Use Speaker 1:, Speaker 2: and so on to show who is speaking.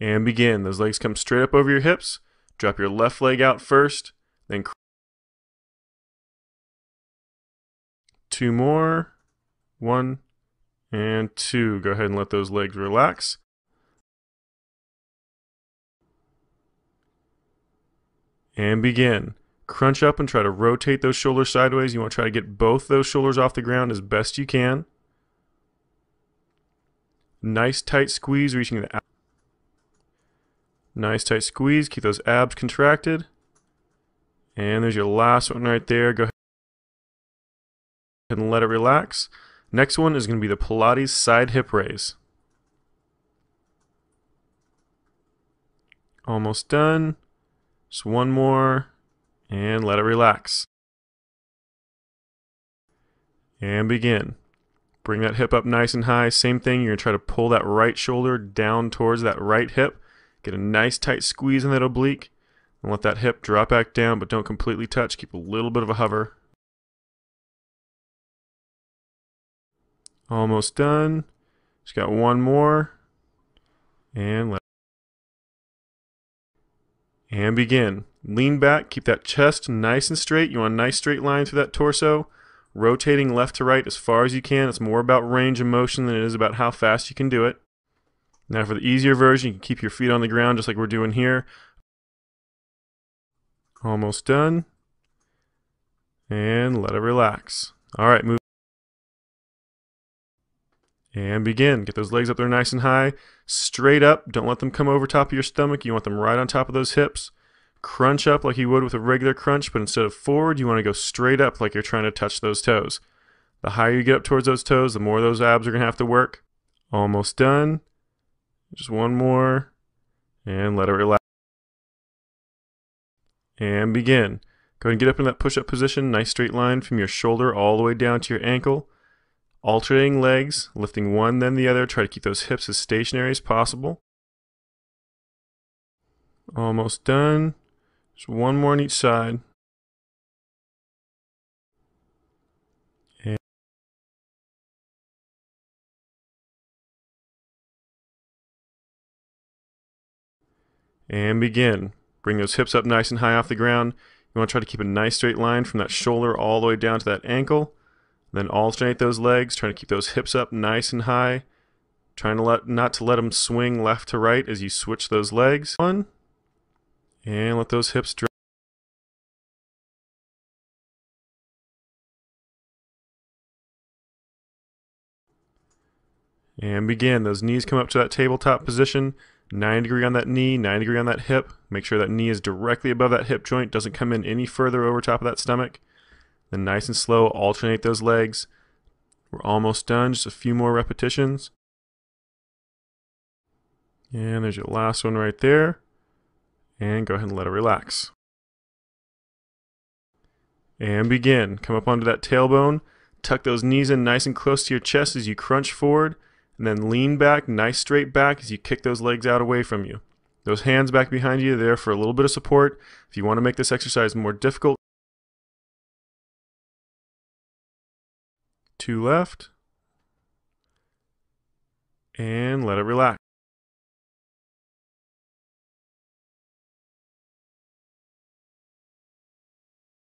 Speaker 1: And begin. Those legs come straight up over your hips. Drop your left leg out first, then 2 more. 1 and 2. Go ahead and let those legs relax. And begin. Crunch up and try to rotate those shoulders sideways. You want to try to get both those shoulders off the ground as best you can. Nice tight squeeze, reaching the abs. Nice tight squeeze. Keep those abs contracted. And there's your last one right there. Go ahead and let it relax. Next one is going to be the Pilates side hip raise. Almost done. Just one more. And let it relax. And begin. Bring that hip up nice and high. Same thing, you're going to try to pull that right shoulder down towards that right hip. Get a nice tight squeeze in that oblique. And let that hip drop back down, but don't completely touch. Keep a little bit of a hover. Almost done. Just got one more. And begin. Lean back, keep that chest nice and straight. You want a nice straight line through that torso. Rotating left to right as far as you can. It's more about range of motion than it is about how fast you can do it. Now for the easier version, you can keep your feet on the ground just like we're doing here. Almost done. And let it relax. Alright, move. And begin. Get those legs up there nice and high. Straight up. Don't let them come over top of your stomach. You want them right on top of those hips. Crunch up like you would with a regular crunch, but instead of forward, you want to go straight up like you're trying to touch those toes. The higher you get up towards those toes, the more those abs are going to have to work. Almost done. Just one more. And let it relax. And begin. Go ahead and get up in that push-up position. Nice straight line from your shoulder all the way down to your ankle. Alternating legs, lifting one then the other. Try to keep those hips as stationary as possible. Almost done. Just one more on each side. And begin. Bring those hips up nice and high off the ground. You want to try to keep a nice straight line from that shoulder all the way down to that ankle. Then alternate those legs, trying to keep those hips up nice and high. Trying to not to let them swing left to right as you switch those legs. One. And let those hips drop. And begin. Those knees come up to that tabletop position. 90-degree on that knee, 90-degree on that hip. Make sure that knee is directly above that hip joint. Doesn't come in any further over top of that stomach. Then nice and slow, alternate those legs. We're almost done. Just a few more repetitions. And there's your last one right there. And go ahead and let it relax. And begin. Come up onto that tailbone. Tuck those knees in nice and close to your chest as you crunch forward. And then lean back, nice straight back as you kick those legs out away from you. Those hands back behind you, they're there for a little bit of support. If you want to make this exercise more difficult, 2 left. And let it relax.